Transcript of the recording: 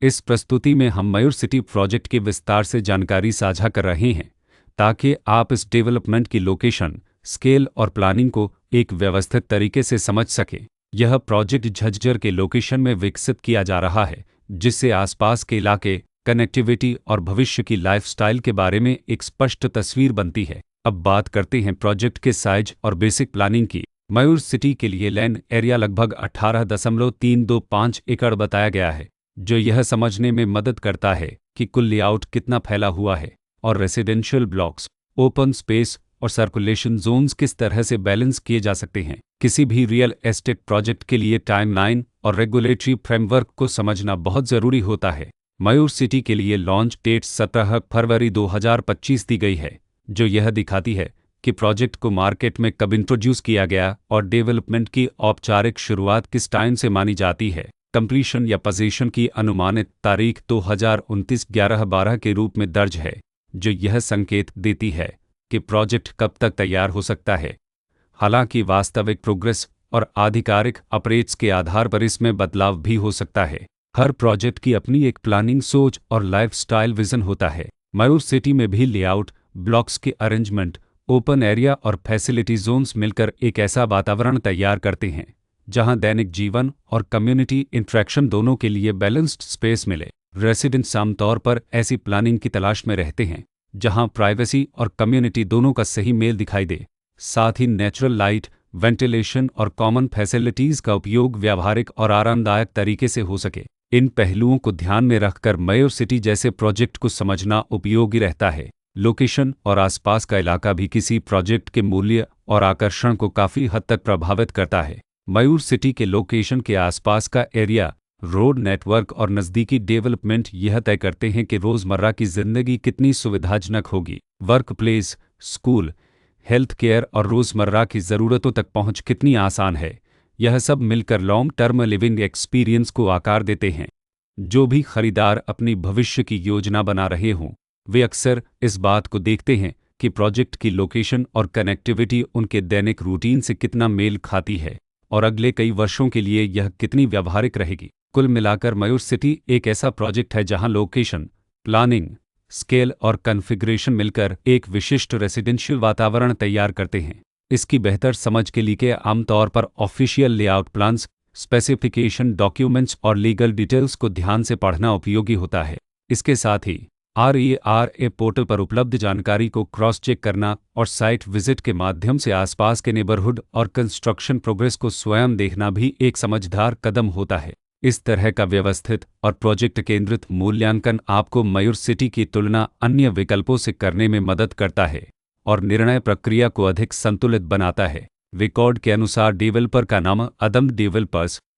इस प्रस्तुति में हम मयूर सिटी प्रोजेक्ट की विस्तार से जानकारी साझा कर रहे हैं ताकि आप इस डेवलपमेंट की लोकेशन, स्केल और प्लानिंग को एक व्यवस्थित तरीके से समझ सकें। यह प्रोजेक्ट झज्जर के लोकेशन में विकसित किया जा रहा है, जिससे आसपास के इलाके, कनेक्टिविटी और भविष्य की लाइफस्टाइल के बारे में एक स्पष्ट तस्वीर बनती है। अब बात करते हैं प्रोजेक्ट के साइज और बेसिक प्लानिंग की। मयूर सिटी के लिए लैंड एरिया लगभग 18.325 एकड़ बताया गया है, जो यह समझने में मदद करता है कि कुल लेआउट कितना फैला हुआ है और रेसिडेंशियल ब्लॉक्स, ओपन स्पेस और सर्कुलेशन जोन्स किस तरह से बैलेंस किए जा सकते हैं। किसी भी रियल एस्टेट प्रोजेक्ट के लिए टाइमलाइन और रेगुलेटरी फ्रेमवर्क को समझना बहुत ज़रूरी होता है। मयूर सिटी के लिए लॉन्च डेट 17 फरवरी 2025 दी गई है, जो यह दिखाती है कि प्रोजेक्ट को मार्केट में कब इंट्रोड्यूस किया गया और डेवलपमेंट की औपचारिक शुरुआत किस टाइम से मानी जाती है। कंप्लीशन या पोजीशन की अनुमानित तारीख 2029-11-12 के रूप में दर्ज है, जो यह संकेत देती है कि प्रोजेक्ट कब तक तैयार हो सकता है। हालांकि वास्तविक प्रोग्रेस और आधिकारिक अपडेट्स के आधार पर इसमें बदलाव भी हो सकता है। हर प्रोजेक्ट की अपनी एक प्लानिंग सोच और लाइफस्टाइल विजन होता है। मयूर सिटी में भी लेआउट, ब्लॉक्स के अरेंजमेंट, ओपन एरिया और फैसिलिटी जोन्स मिलकर एक ऐसा वातावरण तैयार करते हैं जहां दैनिक जीवन और कम्युनिटी इंटरेक्शन दोनों के लिए बैलेंस्ड स्पेस मिले। रेसिडेंट्स आमतौर पर ऐसी प्लानिंग की तलाश में रहते हैं जहां प्राइवेसी और कम्युनिटी दोनों का सही मेल दिखाई दे। साथ ही नेचुरल लाइट, वेंटिलेशन और कॉमन फैसिलिटीज़ का उपयोग व्यावहारिक और आरामदायक तरीके से हो सके। इन पहलुओं को ध्यान में रखकर मयूर सिटी जैसे प्रोजेक्ट को समझना उपयोगी रहता है। लोकेशन और आसपास का इलाका भी किसी प्रोजेक्ट के मूल्य और आकर्षण को काफ़ी हद तक प्रभावित करता है। मयूर सिटी के लोकेशन के आसपास का एरिया, रोड नेटवर्क और नज़दीकी डेवलपमेंट यह तय करते हैं कि रोज़मर्रा की ज़िंदगी कितनी सुविधाजनक होगी। Work place, school, health care और रोज़मर्रा की ज़रूरतों तक पहुंच कितनी आसान है। यह सब मिलकर लॉन्ग टर्म लिविंग एक्सपीरियंस को आकार देते हैं। जो भी खरीदार अपनी भविष्य की योजना बना रहे हों, वे अक्सर इस बात को देखते हैं कि प्रोजेक्ट की लोकेशन और कनेक्टिविटी उनके दैनिक रूटीन से कितना मेल खाती है और अगले कई वर्षों के लिए यह कितनी व्यावहारिक रहेगी। कुल मिलाकर मयूर सिटी एक ऐसा प्रोजेक्ट है जहां लोकेशन, प्लानिंग, स्केल और कॉन्फ़िगरेशन मिलकर एक विशिष्ट रेसिडेंशियल वातावरण तैयार करते हैं। इसकी बेहतर समझ के लिए आमतौर पर official layout plans, specification documents और लीगल डिटेल्स को ध्यान से पढ़ना उपयोगी होता है। इसके साथ ही RERA पोर्टल पर उपलब्ध जानकारी को क्रॉस चेक करना और साइट विजिट के माध्यम से आसपास के नेबरहुड और कंस्ट्रक्शन प्रोग्रेस को स्वयं देखना भी एक समझदार कदम होता है। इस तरह का व्यवस्थित और प्रोजेक्ट केंद्रित मूल्यांकन आपको मयूर सिटी की तुलना अन्य विकल्पों से करने में मदद करता है और निर्णय प्रक्रिया को अधिक संतुलित बनाता है। रिकॉर्ड के अनुसार डेवलपर का नाम अदम डेवलपर्स